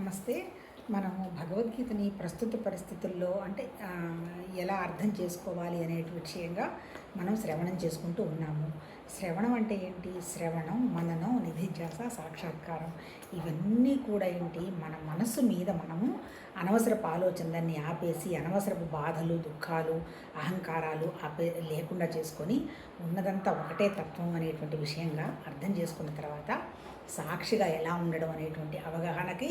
నమస్తే. మనము భగవద్గీతని ప్రస్తుత పరిస్థితుల్లో అంటే ఎలా అర్థం చేసుకోవాలి అనే విషయంగా మనం శ్రవణం చేసుకుంటూ ఉన్నాము. శ్రవణం అంటే ఏంటి? శ్రవణం, మననం, నిధిధ్యాస, సాక్షాత్కారం ఇవన్నీ కూడా ఏంటి? మన మనస్సు మీద మనము అనవసరపు ఆలోచనలన్నీ ఆపేసి, అనవసరపు బాధలు, దుఃఖాలు, అహంకారాలు లేకుండా చేసుకొని ఉన్నదంతా ఒకటే తత్వం అనేటువంటి విషయంగా అర్థం చేసుకున్న తర్వాత సాక్షిగా ఎలా ఉండడం అనేటువంటి అవగాహనకి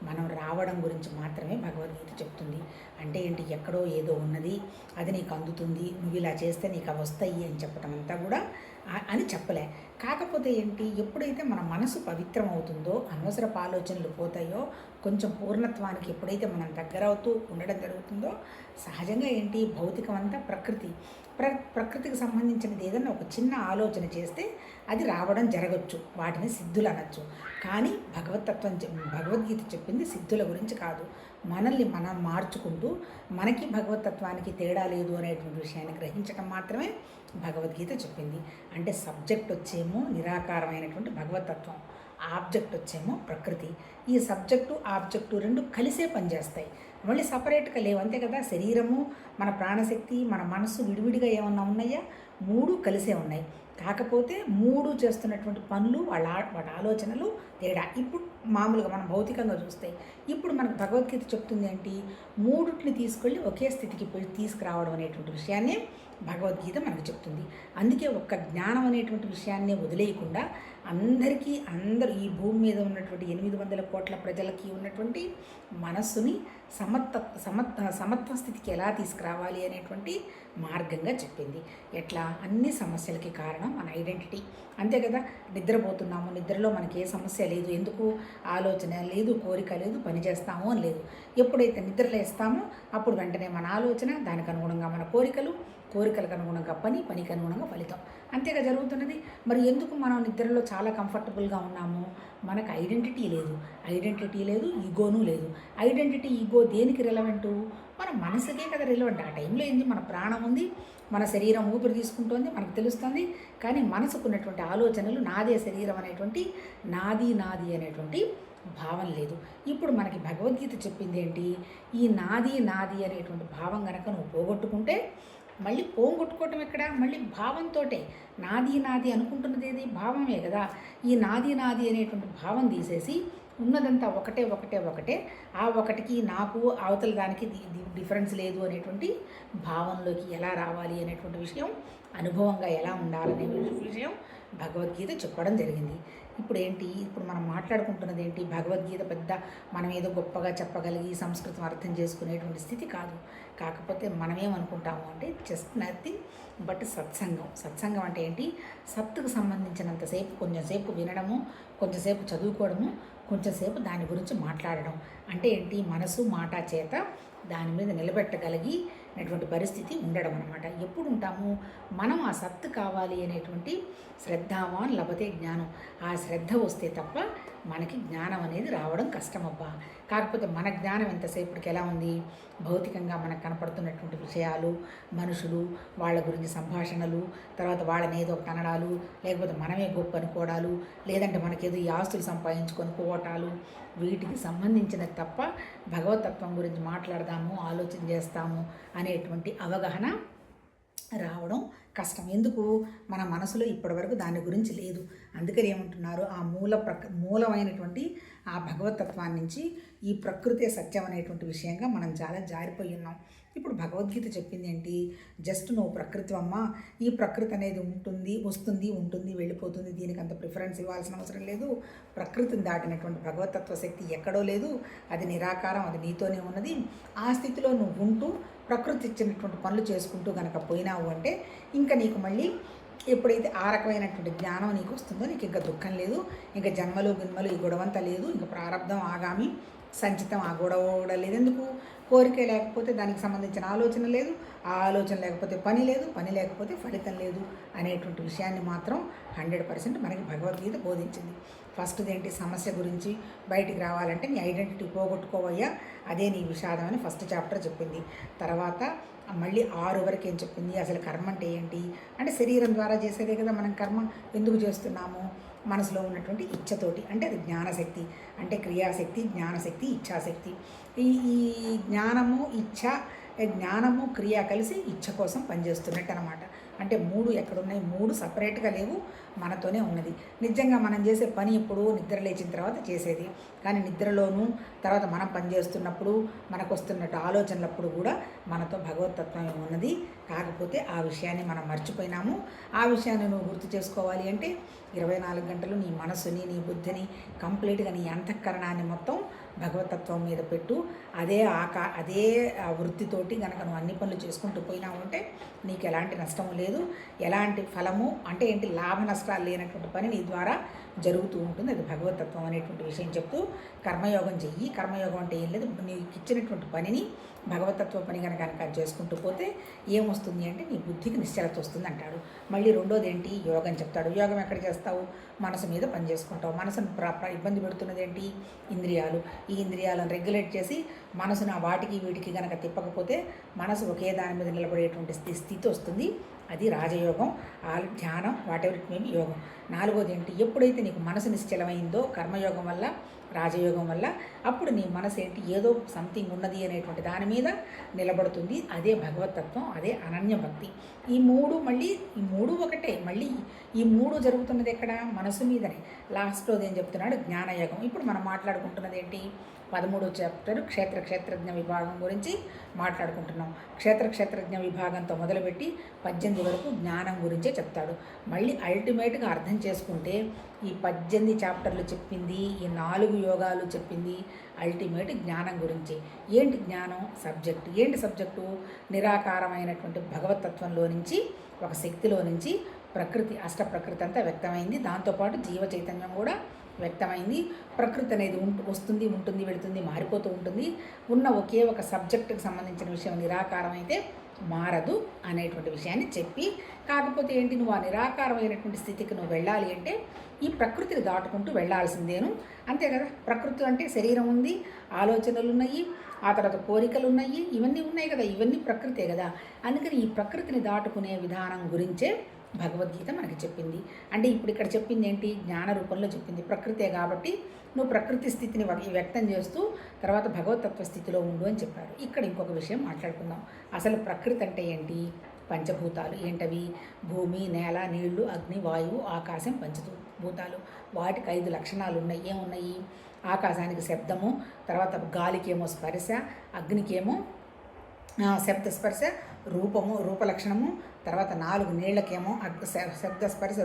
మనం రావడం గురించి మాత్రమే భగవద్గీత చెప్తుంది. అంటే ఏంటి? ఎక్కడో ఏదో ఉన్నది, అది నీకు అందుతుంది, నువ్వు ఇలా చేస్తే నీకు అవి వస్తాయి అని చెప్పడం అంతా కూడా అని చెప్పలే. కాకపోతే ఏంటి? ఎప్పుడైతే మన మనసు పవిత్రం అవుతుందో, అనవసరపు ఆలోచనలు పోతాయో, కొంచెం పూర్ణత్వానికి ఎప్పుడైతే మనం దగ్గర అవుతూ ఉండడం జరుగుతుందో, సహజంగా ఏంటి? భౌతికం అంతా ప్రకృతికి సంబంధించినది ఏదన్నా ఒక చిన్న ఆలోచన చేస్తే అది రావడం జరగచ్చు, వాటిని సిద్ధులు అనొచ్చు. కానీ భగవద్గీత చెప్పింది సిద్ధుల గురించి కాదు. మనల్ని మనం మార్చుకుంటూ మనకి భగవతత్వానికి తేడా లేదు అనేటువంటి విషయాన్ని గ్రహించడం మాత్రమే భగవద్గీత చెప్పింది. అంటే సబ్జెక్ట్ వచ్చేమో నిరాకారమైనటువంటి భగవతత్వం, ఆబ్జెక్ట్ వచ్చేమో ప్రకృతి. ఈ సబ్జెక్టు ఆబ్జెక్టు రెండు కలిసే పనిచేస్తాయి, మళ్ళీ సపరేట్గా లేవు, అంతే కదా. శరీరము, మన ప్రాణశక్తి, మన మనస్సు విడివిడిగా ఏమన్నా ఉన్నాయా? మూడు కలిసే ఉన్నాయి. కాకపోతే మూడు చేస్తున్నటువంటి పనులు, వాటి ఆలోచనలు తేడా. ఇప్పుడు మామూలుగా మనం భౌతికంగా చూస్తే ఇప్పుడు మనకు భగవద్గీత చెప్తుంది ఏంటి? మూడుటిని తీసుకెళ్ళి ఒకే స్థితికి తీసుకురావడం అనేటువంటి విషయాన్ని భగవద్గీత మనకు చెప్తుంది. అందుకే ఒక్క జ్ఞానం అనేటువంటి విషయాన్నే వదిలేయకుండా అందరూ ఈ భూమి మీద ఉన్నటువంటి 800 కోట్ల ప్రజలకి ఉన్నటువంటి మనస్సుని సమత్వ స్థితికి ఎలా తీసుకురావాలి అనేటువంటి మార్గంగా చెప్పింది. ఎట్లా? అన్ని సమస్యలకి కారణం మన ఐడెంటిటీ, అంతే కదా. నిద్రపోతున్నాము, నిద్రలో మనకి ఏ సమస్య లేదు. ఎందుకు? ఆలోచన లేదు, కోరిక లేదు, పని చేస్తాము అని లేదు. ఎప్పుడైతే నిద్రలేస్తామో అప్పుడు వెంటనే మన ఆలోచన, దానికి అనుగుణంగా మన కోరికలకు అనుగుణంగా పనికి అనుగుణంగా ఫలితం, అంతేగా జరుగుతున్నది. మరి ఎందుకు మనం నిద్రలో చాలా కంఫర్టబుల్గా ఉన్నాము? మనకు ఐడెంటిటీ లేదు, ఈగోనూ లేదు. ఐడెంటిటీ, ఈగో దేనికి రిలవెంటు? మన మనసుకే కదా రిలవెంట్. ఆ టైంలో ఏంది? మన ప్రాణం ఉంది, మన శరీరం ఊపిరి తీసుకుంటోంది, మనకు తెలుస్తుంది. కానీ మనసుకున్నటువంటి ఆలోచనలు, నాదే శరీరం అనేటువంటి నాది అనేటువంటి భావం లేదు. ఇప్పుడు మనకి భగవద్గీత చెప్పింది ఏంటి? ఈ నాది అనేటువంటి భావం కనుక నువ్వు పోగొట్టుకుంటే, మళ్ళీ పోగొట్టుకోవటం ఎక్కడ? మళ్ళీ భావంతో. నాది అనుకుంటున్నది ఏది? భావమే కదా. ఈ నాది అనేటువంటి భావం తీసేసి ఉన్నదంతా ఒకటే, ఆ ఒకటికి నాకు అవతల దానికి డిఫరెన్స్ లేదు అనేటువంటి భావంలోకి ఎలా రావాలి అనేటువంటి విషయం, అనుభవంగా ఎలా ఉండాలనే విషయం భగవద్గీత చెప్పడం జరిగింది. ఇప్పుడు మనం మాట్లాడుకుంటున్నది ఏంటి? భగవద్గీత పెద్ద మనం ఏదో గొప్పగా చెప్పగలిగి సంస్కృతం అర్థం చేసుకునేటువంటి స్థితి కాదు. కాకపోతే మనమేమనుకుంటాము అంటే జస్ట్ నథింగ్ బట్ సత్సంగం అంటే ఏంటి? సత్తుకు సంబంధించినంతసేపు కొంచెంసేపు వినడము, కొంచెంసేపు చదువుకోవడము, కొంచెంసేపు దాని గురించి మాట్లాడడం. అంటే ఏంటి? మనసు మాట చేత దాని మీద నిలబెట్టగలిగినటువంటి పరిస్థితి ఉండడం అనమాట. ఎప్పుడు ఉంటాము? మనం ఆ సత్తు కావాలి అనేటువంటి శ్రద్ధావాన్ లభతే జ్ఞానం. ఆ శ్రద్ధ వస్తే తప్ప మనకి జ్ఞానం అనేది రావడం కష్టమబ్బా. కాకపోతే మన జ్ఞానం ఎంతసేపటికి ఎలా ఉంది? భౌతికంగా మనకు కనపడుతున్నటువంటి విషయాలు, మనుషులు, వాళ్ళ గురించి సంభాషణలు, తర్వాత వాళ్ళని ఏదో ఒకటి అనడాలు, లేకపోతే మనమే గొప్ప అనుకోవడాలు, లేదంటే మనకేదో ఈ ఆస్తులు సంపాదించుకొని పోవటాలు, వీటికి సంబంధించినది తప్ప భగవతత్వం గురించి మాట్లాడదాము, ఆలోచన చేస్తాము అనేటువంటి అవగాహన రావడం కష్టం. ఎందుకు? మన మనసులో ఇప్పటివరకు దాని గురించి లేదు. అందుకని ఏమంటున్నారు? ఆ మూలమైనటువంటి ఆ భగవతత్వాన్ని నుంచి ఈ ప్రకృతే సత్యం అనేటువంటి విషయంగా మనం చాలా జారిపోయి ఉన్నాం. ఇప్పుడు భగవద్గీత చెప్పింది ఏంటి? జస్ట్ నువ్వు ప్రకృతి అమ్మ, ఈ ప్రకృతి అనేది వస్తుంది, వెళ్ళిపోతుంది, దీనికి అంత ప్రిఫరెన్స్ ఇవ్వాల్సిన అవసరం లేదు. ప్రకృతిని దాటినటువంటి భగవతత్వ శక్తి ఎక్కడో లేదు, అది నిరాకారం, అది నీతోనే ఉన్నది. ఆ స్థితిలో నువ్వు ఉంటూ ప్రకృతి ఇచ్చినటువంటి పనులు చేసుకుంటూ కనుక పోయినావు అంటే ఇంకా నీకు మళ్ళీ ఎప్పుడైతే ఆ రకమైనటువంటి జ్ఞానం నీకు వస్తుందో నీకు ఇంకా దుఃఖం లేదు, ఇంకా జన్మలు ఈ గొడవంతా లేదు, ఇంకా ప్రారంధం ఆగామి సంచితం ఆ గొడవ కూడా లేదు. ఎందుకు? కోరిక లేకపోతే దానికి సంబంధించిన ఆలోచన లేదు, ఆ ఆలోచన లేకపోతే పని లేదు, పని లేకపోతే ఫలితం లేదు అనేటువంటి విషయాన్ని మాత్రం 100% మనకి భగవద్గీత బోధించింది. ఫస్ట్ది ఏంటి? సమస్య గురించి బయటికి రావాలంటే నీ ఐడెంటిటీ పోగొట్టుకోవయ్యా, అదే నీ విషాదం అని ఫస్ట్ చాప్టర్ చెప్పింది. తర్వాత మళ్ళీ 6 వరకు ఏం చెప్పింది? అసలు కర్మ అంటే ఏంటి? అంటే శరీరం ద్వారా చేసేదే కదా మనం కర్మ. ఎందుకు చేస్తున్నాము? మనసులో ఉన్నటువంటి ఇచ్ఛతోటి, అంటే అది జ్ఞానశక్తి, అంటే క్రియాశక్తి, జ్ఞానశక్తి, ఇచ్ఛాశక్తి. ఈ ఈ జ్ఞానము ఇచ్ఛ, జ్ఞానము క్రియ కలిసి ఇచ్ఛ కోసం పనిచేస్తున్నట్టు అనమాట. అంటే మూడు ఎక్కడున్నాయి? మూడు సపరేట్గా లేవు, మనతోనే ఉన్నది. నిజంగా మనం చేసే పని ఎప్పుడు నిద్ర లేచిన తర్వాత చేసేది, కానీ నిద్రలోనూ తర్వాత మనం పనిచేస్తున్నప్పుడు మనకు వస్తున్నట్టు ఆలోచనలప్పుడు కూడా మనతో భగవతత్వమే ఉన్నది. కాకపోతే ఆ విషయాన్ని మనం మర్చిపోయినాము. ఆ విషయాన్ని నువ్వు గుర్తు చేసుకోవాలి అంటే 24 గంటలు నీ మనసుని, నీ బుద్ధిని, కంప్లీట్గా నీ అంతఃకరణాన్ని మొత్తం భగవతత్వం మీద పెట్టు. అదే వృత్తితోటి కనుక నువ్వు అన్ని పనులు చేసుకుంటూ పోయినావు అంటే నీకు ఎలాంటి నష్టము లేదు, ఎలాంటి ఫలము అంటే ఏంటి, లాభ నష్టాలు లేనటువంటి పని నీ ద్వారా జరుగుతూ ఉంటుంది. అది భగవతత్వం అనేటువంటి విషయం చెప్తూ కర్మయోగం చెయ్యి. కర్మయోగం అంటే ఏం లేదు, నీకు ఇచ్చినటువంటి పనిని భగవతత్వ పని కనుక చేసుకుంటూ పోతే ఏమొస్తుంది అంటే నీ బుద్ధికి నిశ్చలత వస్తుంది అంటాడు. మళ్ళీ రెండోది ఏంటి, యోగం చెప్తాడు. యోగం ఎక్కడ చేస్తావు? మనసు మీద పని చేసుకుంటావు. మనసును ఇబ్బంది పెడుతున్నది ఏంటి? ఇంద్రియాలు. ఈ ఇంద్రియాలను రెగ్యులేట్ చేసి మనసును వాటికి వీటికి కనుక తిప్పకపోతే మనసు ఒకే దాని మీద నిలబడేటువంటి స్థితి వస్తుంది. అది రాజయోగం, ధ్యానం, వాటెవర్ ఇట్ మే బి యోగం. నాలుగోది ఏంటి, ఎప్పుడైతే నీకు మనసు నిశ్చలమైందో కర్మయోగం వల్ల, రాజయోగం వల్ల, అప్పుడు నీ మనసు ఏంటి, ఏదో సంథింగ్ ఉన్నది అనేటువంటి దాని మీద నిలబడుతుంది. అదే భగవతత్వం, అదే అనన్య భక్తి. ఈ మూడు ఒకటే. మళ్ళీ ఈ మూడు జరుగుతున్నది ఎక్కడ? మనసు మీదనే. లాస్ట్లోది ఏం చెప్తున్నాడు? జ్ఞానయోగం. ఇప్పుడు మనం మాట్లాడుకుంటున్నది ఏంటి? 13వ చాప్టర్ క్షేత్రజ్ఞ విభాగం గురించి మాట్లాడుకుంటున్నాం. క్షేత్రజ్ఞ విభాగంతో మొదలుపెట్టి 18 వరకు జ్ఞానం గురించే చెప్తాడు. మళ్ళీ అల్టిమేట్గా అర్థం చేసుకుంటే ఈ 18 చాప్టర్లు చెప్పింది, ఈ 4 యోగాలు చెప్పింది అల్టిమేట్ జ్ఞానం గురించి. ఏంటి జ్ఞానం? సబ్జెక్టు. ఏంటి సబ్జెక్టు? నిరాకారమైనటువంటి భగవతత్వంలో నుంచి, ఒక శక్తిలో నుంచి ప్రకృతి, అష్టప్రకృతి అంతా వ్యక్తమైంది. దాంతోపాటు జీవ చైతన్యం కూడా వ్యక్తమైంది. ప్రకృతి అనేది వస్తుంది, ఉంటుంది, వెళుతుంది, మారిపోతూ ఉంటుంది. ఉన్న ఒకే ఒక సబ్జెక్టుకు సంబంధించిన విషయం నిరాకారం అయితే మారదు అనేటువంటి విషయాన్ని చెప్పి, కాకపోతే ఏంటి, నువ్వు ఆ నిరాకారమైనటువంటి స్థితికి నువ్వు వెళ్ళాలి అంటే ఈ ప్రకృతిని దాటుకుంటూ వెళ్ళాల్సిందేను. అంతే కదా. ప్రకృతి అంటే శరీరం ఉంది, ఆలోచనలు ఉన్నాయి, ఆ తర్వాత కోరికలు ఉన్నాయి, ఇవన్నీ ఉన్నాయి కదా, ఇవన్నీ ప్రకృతే కదా. అందుకని ఈ ప్రకృతిని దాటుకునే విధానం గురించే భగవద్గీత మనకి చెప్పింది. అంటే ఇప్పుడు ఇక్కడ చెప్పింది ఏంటి? జ్ఞాన రూపంలో చెప్పింది. ప్రకృతే కాబట్టి నువ్వు ప్రకృతి స్థితిని వ్యక్తం చేస్తూ తర్వాత భగవతత్వ స్థితిలో ఉండు అని చెప్పారు. ఇక్కడ ఇంకొక విషయం మాట్లాడుకుందాం. అసలు ప్రకృతి అంటే ఏంటి? పంచభూతాలు. ఏంటవి? భూమి, నేల, నీళ్లు, అగ్ని, వాయువు, ఆకాశం, పంచభూతాలు. వాటికి 5 లక్షణాలు ఉన్నాయి. ఏమున్నాయి? ఆకాశానికి శబ్దము, తర్వాత గాలికేమో స్పర్శ, అగ్నికేమో శబ్దస్పర్శ, రూపలక్షణము, తర్వాత 4 నీళ్ళకేమో శబ్దస్పర్శ,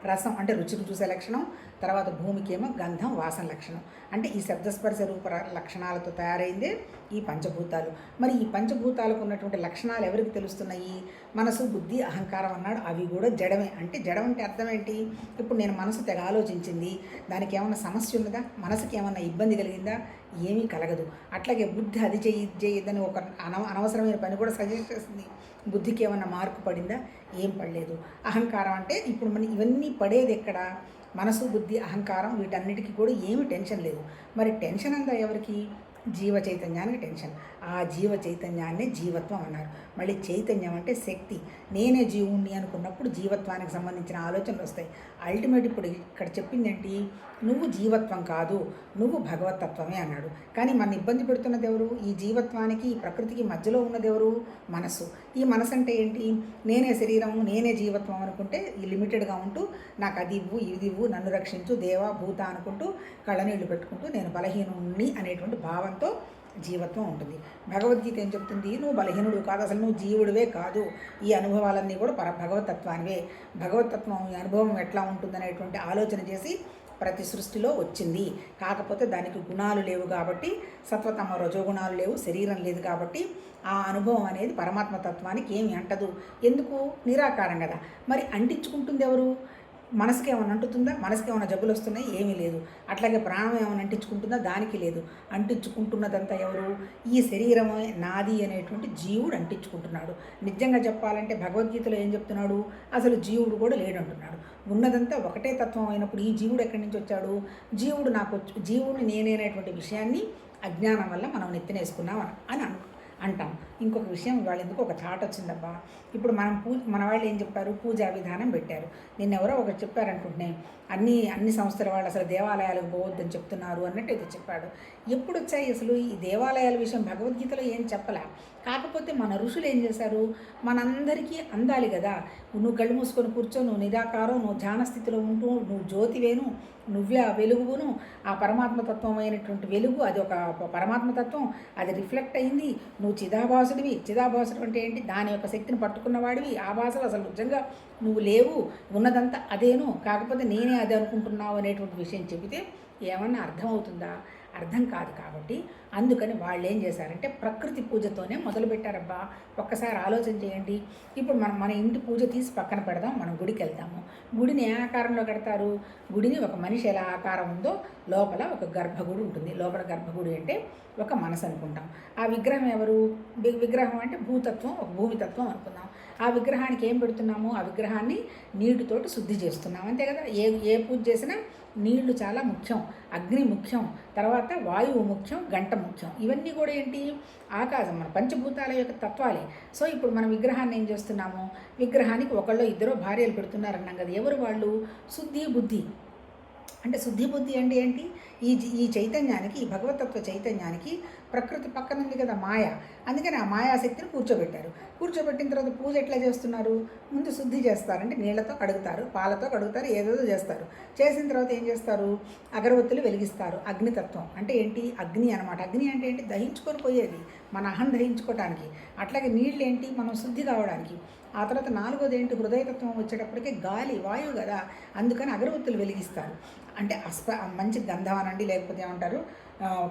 రసం అంటే రుచికి చూసే లక్షణం, తర్వాత భూమికేమో గంధం, వాసన లక్షణం. అంటే ఈ శబ్దస్పర్శ రూప లక్షణాలతో తయారైందే ఈ పంచభూతాలు. మరి ఈ పంచభూతాలకు ఉన్నటువంటి లక్షణాలు ఎవరికి తెలుస్తున్నాయి? మనసు, బుద్ధి, అహంకారం అన్నాడు. అవి కూడా జడమే. అంటే జడం అంటే అర్థం ఏంటి? ఇప్పుడు నేను మనసు తెగ ఆలోచించింది, దానికి ఏమైనా సమస్య ఉన్నదా? మనసుకి ఏమన్నా ఇబ్బంది కలిగిందా? ఏమీ కలగదు. అట్లాగే బుద్ధి అది చేయొద్దని ఒక అనవసరమైన పని కూడా సజెస్ట్ చేస్తుంది. బుద్ధికి ఏమన్నా మార్పు పడిందా? ఏం పడలేదు. అహంకారం అంటే ఇప్పుడు మనం ఇవన్నీ పడేది ఎక్కడ? మనసు, బుద్ధి, అహంకారం, వీటన్నిటికీ కూడా ఏమి టెన్షన్ లేదు. మరి టెన్షన్ అంతా ఎవరికి? జీవ చైతన్యానికి టెన్షన్. ఆ జీవ చైతన్యాన్నే జీవత్వం అన్నారు. మళ్ళీ చైతన్యం అంటే శక్తి. నేనే జీవుణ్ణి అనుకున్నప్పుడు జీవత్వానికి సంబంధించిన ఆలోచనలు వస్తాయి. అల్టిమేట్ ఇప్పుడు ఇక్కడ చెప్పింది ఏంటి? నువ్వు జీవత్వం కాదు, నువ్వు భగవతత్వమే అన్నాడు. కానీ మన ఇబ్బంది పెడుతున్నది ఎవరు? ఈ జీవత్వానికి, ఈ ప్రకృతికి మధ్యలో ఉన్నది ఎవరు? మనస్సు. ఈ మనసు అంటే ఏంటి? నేనే శరీరం, నేనే జీవత్వం అనుకుంటే ఈ లిమిటెడ్గా ఉంటూ నాకు అది ఇవ్వు, ఇది ఇవ్వు, నన్ను రక్షించు, దేవా భూత అనుకుంటూ కళ్ళనీళ్ళు పెట్టుకుంటూ నేను బలహీనుణ్ణి అనేటువంటి భావంతో జీవత్వం ఉంటుంది. భగవద్గీత ఏం చెప్తుంది? నువ్వు బలహీనుడు కాదు, అసలు నువ్వు జీవుడివే కాదు. ఈ అనుభవాలన్నీ కూడా భగవతత్వానివే. భగవతత్వం ఈ అనుభవం ఎట్లా ఉంటుందనేటువంటి ఆలోచన చేసి ప్రతి సృష్టిలో వచ్చింది. కాకపోతే దానికి గుణాలు లేవు కాబట్టి, సత్వతమ రజోగుణాలు లేవు, శరీరం లేదు కాబట్టి ఆ అనుభవం అనేది పరమాత్మ తత్వానికి ఏమి అంటదు. ఎందుకు? నిరాకారం కదా. మరి అంటించుకుంటుంది ఎవరు? మనసుకి ఏమైనా అంటుతుందా? మనసుకి ఏమైనా జబ్బులు వస్తున్నాయి? ఏమీ లేదు. అట్లాగే ప్రాణం ఏమైనా అంటించుకుంటుందా? దానికి లేదు. అంటించుకుంటున్నదంతా ఎవరు? ఈ శరీరమే నాది అనేటువంటి జీవుడు అంటించుకుంటున్నాడు. నిజంగా చెప్పాలంటే భగవద్గీతలో ఏం చెప్తున్నాడు? అసలు జీవుడు కూడా లేడంటున్నాడు. ఉన్నదంతా ఒకటే తత్వం అయినప్పుడు ఈ జీవుడు ఎక్కడి నుంచి వచ్చాడు? జీవుడు జీవుడు నేనేనేటువంటి విషయాన్ని అజ్ఞానం వల్ల మనం నెత్తినేసుకున్నాం అని అంటాం. ఇంకొక విషయం ఇవాళ ఎందుకు ఒక థాట్ వచ్చిందబ్బా. ఇప్పుడు మనం మన వాళ్ళు ఏం చెప్పారు, పూజా విధానం పెట్టారు. నిన్నెవరో ఒకటి చెప్పారనుకుంటున్నాను, అన్ని సంస్థల వాళ్ళు అసలు దేవాలయాలకు పోవద్దని చెప్తున్నారు అన్నట్టు అయితే చెప్పాడు. ఎప్పుడు వచ్చాయి అసలు ఈ దేవాలయాల విషయం? భగవద్గీతలో ఏం చెప్పలే. కాకపోతే మన ఋషులు ఏం చేశారు, మనందరికీ అందాలి కదా. నువ్వు కళ్ళు మూసుకొని కూర్చో, నువ్వు నిరాకారం, నువ్వు ధ్యాన స్థితిలో ఉంటూ, నువ్వు జ్యోతివేను, నువ్వే ఆ వెలుగును, ఆ పరమాత్మతత్వమైనటువంటి వెలుగు, అది ఒక పరమాత్మతత్వం, అది రిఫ్లెక్ట్ అయింది. నువ్వు చిదాభాసుడివి. చిదాభాసుడు అంటే ఏంటి? దాని యొక్క శక్తిని పట్టుకున్నవాడివి. ఆ భాషలో అసలు నిజంగా నువ్వు లేవు, ఉన్నదంతా అదేను, కాకపోతే నేనే అది అనుకుంటున్నావు అనేటువంటి విషయం చెబితే ఏమన్నా అర్థమవుతుందా? అర్థం కాదు. కాబట్టి అందుకని వాళ్ళు ఏం చేశారంటే ప్రకృతి పూజతోనే మొదలుపెట్టారబ్బా. ఒక్కసారి ఆలోచన చేయండి. ఇప్పుడు మన ఇంటి పూజ తీసి పక్కన పెడదాం, మనం గుడికి వెళ్తాము. గుడిని ఏ ఆకారంలో కడతారు? గుడిని ఒక మనిషి ఎలా ఆకారం ఉందో లోపల ఒక గర్భగుడి ఉంటుంది. లోపల గర్భగుడి అంటే ఒక మనసు అనుకుంటాం. ఆ విగ్రహం ఎవరు? విగ్రహం అంటే భూతత్వం, ఒక భూమితత్వం అనుకుందాం. ఆ విగ్రహానికి ఏం పెడుతున్నాము? ఆ విగ్రహాన్ని నీటితోటి శుద్ధి చేస్తున్నాం, అంతే కదా. ఏ పూజ చేసినా నీళ్లు చాలా ముఖ్యం, అగ్ని ముఖ్యం, తర్వాత వాయువు ముఖ్యం, గంట ముఖ్యం. ఇవన్నీ కూడా ఏంటి? ఆకాశం, మన పంచభూతాల యొక్క తత్వాలే. సో ఇప్పుడు మనం విగ్రహాన్ని ఏం చేస్తున్నాము? విగ్రహానికి ఒకళ్ళు ఇద్దరు భార్యలు పెడుతున్నారన్నాం కదా. ఎవరు వాళ్ళు? శుద్ధి బుద్ధి. అంటే శుద్ధి బుద్ధి అంటే ఏంటి? ఈ చైతన్యానికి, ఈ భగవతత్వ చైతన్యానికి ప్రకృతి పక్కన ఉంది కదా మాయ. అందుకని ఆ మాయాశక్తిని కూర్చోబెట్టారు. కూర్చోబెట్టిన తర్వాత పూజ ఎట్లా చేస్తున్నారు? ముందు శుద్ధి చేస్తారు, అంటే నీళ్లతో కడుగుతారు, పాలతో కడుగుతారు, ఏదేదో చేస్తారు. చేసిన తర్వాత ఏం చేస్తారు? అగరవత్తులు వెలిగిస్తారు. అగ్నితత్వం అంటే ఏంటి? అగ్ని అనమాట. అగ్ని అంటే ఏంటి? దహించుకొని పోయేది, మన అహం దహించుకోవటానికి. అట్లాగే నీళ్ళు ఏంటి? మనం శుద్ధి కావడానికి. ఆ తర్వాత నాలుగోది ఏంటి? హృదయతత్వం వచ్చేటప్పటికే గాలి, వాయువు కదా. అందుకని అగరవత్తులు వెలిగిస్తారు. అంటే మంచి గంధం అనండి, లేకపోతే ఏమంటారు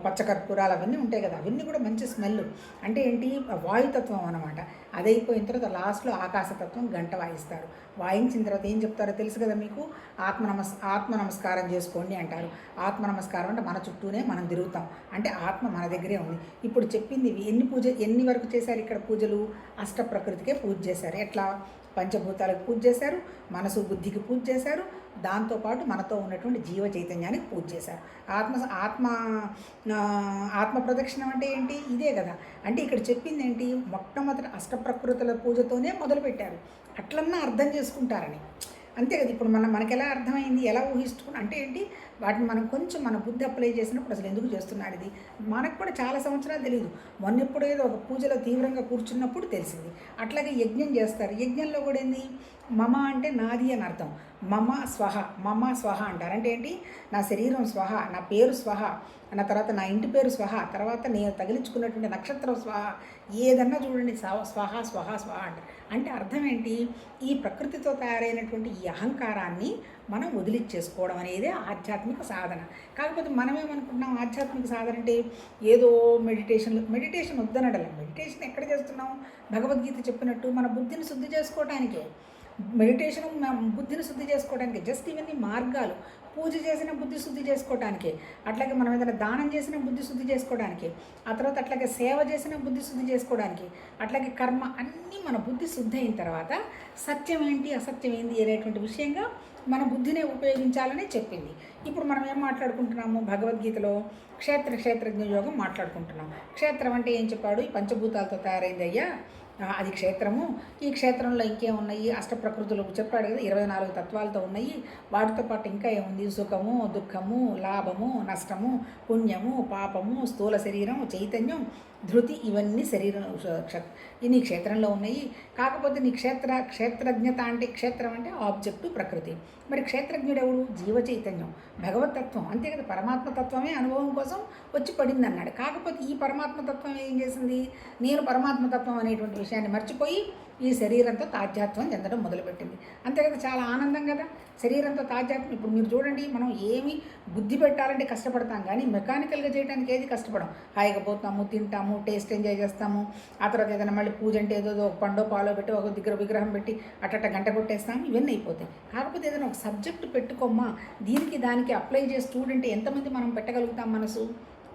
పచ్చకర్పూరాలు అవన్నీ ఉంటాయి కదా, అవన్నీ కూడా మంచి స్మెల్. అంటే ఏంటి? వాయుతత్వం అనమాట. అది అయిపోయిన తర్వాత లాస్ట్లో ఆకాశతత్వం గంట వాయిస్తారు. వాయించిన తర్వాత ఏం చెప్తారో తెలుసు కదా మీకు? ఆత్మ నమస్కారం చేసుకోండి అంటారు. ఆత్మ నమస్కారం అంటే మన చుట్టూనే మనం తిరుగుతాం, అంటే ఆత్మ మన దగ్గరే ఉంది. ఇప్పుడు చెప్పింది ఎన్ని వరకు చేశారు ఇక్కడ పూజలు? అష్ట ప్రకృతికే పూజ చేశారు. ఎట్లా? పంచభూతాలకు పూజ చేశారు, మనసు బుద్ధికి పూజ చేశారు, దాంతోపాటు మనతో ఉన్నటువంటి జీవ చైతన్యానికి పూజ చేశారు. ఆత్మ ప్రదక్షిణం అంటే ఏంటి? ఇదే కదా. అంటే ఇక్కడ చెప్పింది ఏంటి? మొట్టమొదటి అష్టప్రకృతుల పూజతోనే మొదలుపెట్టారు. అట్లన్నా అర్థం చేసుకుంటారని, అంతే కదా. ఇప్పుడు మనకి ఎలా అర్థమైంది, ఎలా ఊహిస్తున్నాం అంటే ఏంటి? వాటిని మనం కొంచెం మన బుద్ధి అప్లై చేసినప్పుడు అసలు ఎందుకు చేస్తున్నాడు ఇది మనకు కూడా చాలా సంవత్సరాలు తెలియదు. మొన్నెప్పుడు ఏదో ఒక పూజలో తీవ్రంగా కూర్చున్నప్పుడు తెలిసింది. అట్లాగే యజ్ఞం చేస్తారు. యజ్ఞంలో కూడా ఏంది? మమ అంటే నాది అని అర్థం. మమ స్వహ అంటారు. అంటే ఏంటి? నా శరీరం స్వహ, నా పేరు స్వహ, నా తర్వాత నా ఇంటి పేరు స్వహ, తర్వాత నేను తగిలించుకున్నటువంటి నక్షత్రం స్వహ, ఏదన్నా చూడండి స్వహ అంటారు. అంటే అర్థం ఏంటి? ఈ ప్రకృతితో తయారైనటువంటి ఈ అహంకారాన్ని మనం వదిలిచ్చేసుకోవడం అనేది ఆధ్యాత్మిక సాధన. కాకపోతే మనమేమనుకుంటున్నాం, ఆధ్యాత్మిక సాధన అంటే ఏదో మెడిటేషన్ వద్దనడలం. మెడిటేషన్ ఎక్కడ చేస్తున్నాం? భగవద్గీత చెప్పినట్టు మన బుద్ధిని శుద్ధి చేసుకోవడానికే. మెడిటేషన్ బుద్ధిని శుద్ధి చేసుకోవడానికి. జస్ట్ ఇవన్నీ మార్గాలు. పూజ చేసిన బుద్ధి శుద్ధి చేసుకోవడానికి, అట్లాగే మనం ఏదైనా దానం చేసిన బుద్ధి శుద్ధి చేసుకోవడానికి, ఆ తర్వాత అట్లాగే సేవ చేసిన బుద్ధి శుద్ధి చేసుకోవడానికి, అట్లాగే కర్మ అన్నీ మన బుద్ధి శుద్ధి అయిన తర్వాత సత్యం ఏంటి అసత్యం ఏంటి అనేటువంటి విషయంగా మన బుద్ధినే ఉపయోగించాలని చెప్పింది. ఇప్పుడు మనం ఏం మాట్లాడుకుంటున్నాము? భగవద్గీతలో క్షేత్రజ్ఞ యోగం మాట్లాడుకుంటున్నాం. క్షేత్రం అంటే ఏం చెప్పాడు? ఈ పంచభూతాలతో తయారైంది అయ్యా, అది క్షేత్రము. ఈ క్షేత్రంలో ఇంకేమున్నాయి? అష్టప్రకృతులు చెప్పాడు కదా, 24 తత్వాలతో ఉన్నాయి. వాటితో పాటు ఇంకా ఏముంది? సుఖము, దుఃఖము, లాభము, నష్టము, పుణ్యము, పాపము, స్థూల శరీరం, చైతన్యం, ధృతి, ఇవన్నీ శరీరం నీ క్షేత్రంలో ఉన్నాయి. కాకపోతే నీ క్షేత్రజ్ఞత అంటే, క్షేత్రం అంటే ఆబ్జెక్టు ప్రకృతి. మరి క్షేత్రజ్ఞుడు ఎవడు? జీవ చైతన్యం, భగవతత్వం, అంతే కదా. పరమాత్మతత్వమే అనుభవం కోసం వచ్చి పడింది అన్నాడు. కాకపోతే ఈ పరమాత్మతత్వం ఏం చేసింది? నేను పరమాత్మతత్వం అనేటువంటి విషయాన్ని మర్చిపోయి ఈ శరీరంతో తాధ్యాత్వం చెందడం మొదలుపెట్టింది, అంతే కదా. చాలా ఆనందం కదా శరీరంతో తాధ్యాత్వం. ఇప్పుడు మీరు చూడండి, మనం ఏమి బుద్ధి పెట్టాలంటే కష్టపడతాం, కానీ మెకానికల్గా చేయడానికి ఏది కష్టపడం. హాయిగా పోతాము, తింటాము, టేస్ట్ ఎంజాయ్ చేస్తాము. ఆ తర్వాత ఏదైనా మళ్ళీ పూజ అంటే ఏదో ఒక పండో పాలో పెట్టి ఒక దగ్గర విగ్రహం పెట్టి అట్ట గంట కొట్టేస్తాము, ఇవన్నీ అయిపోతాయి. కాకపోతే ఏదైనా ఒక సబ్జెక్టు పెట్టుకోమ్మా, దీనికి దానికి అప్లై చేసి స్టూడెంట్ ఎంతమంది మనం పెట్టగలుగుతాం? మనసు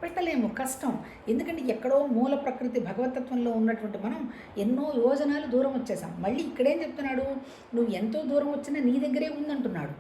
పెట్టలేము, కష్టం. ఎందుకంటే ఎక్కడో మూల ప్రకృతి భగవతత్వంలో ఉన్నటువంటి మనం ఎన్నో యోజనాలు దూరం వచ్చేసాం. మళ్ళీ ఇక్కడేం చెప్తున్నాడు? నువ్వు ఎంతో దూరం వచ్చినా నీ దగ్గరే ఉందంటున్నాడు.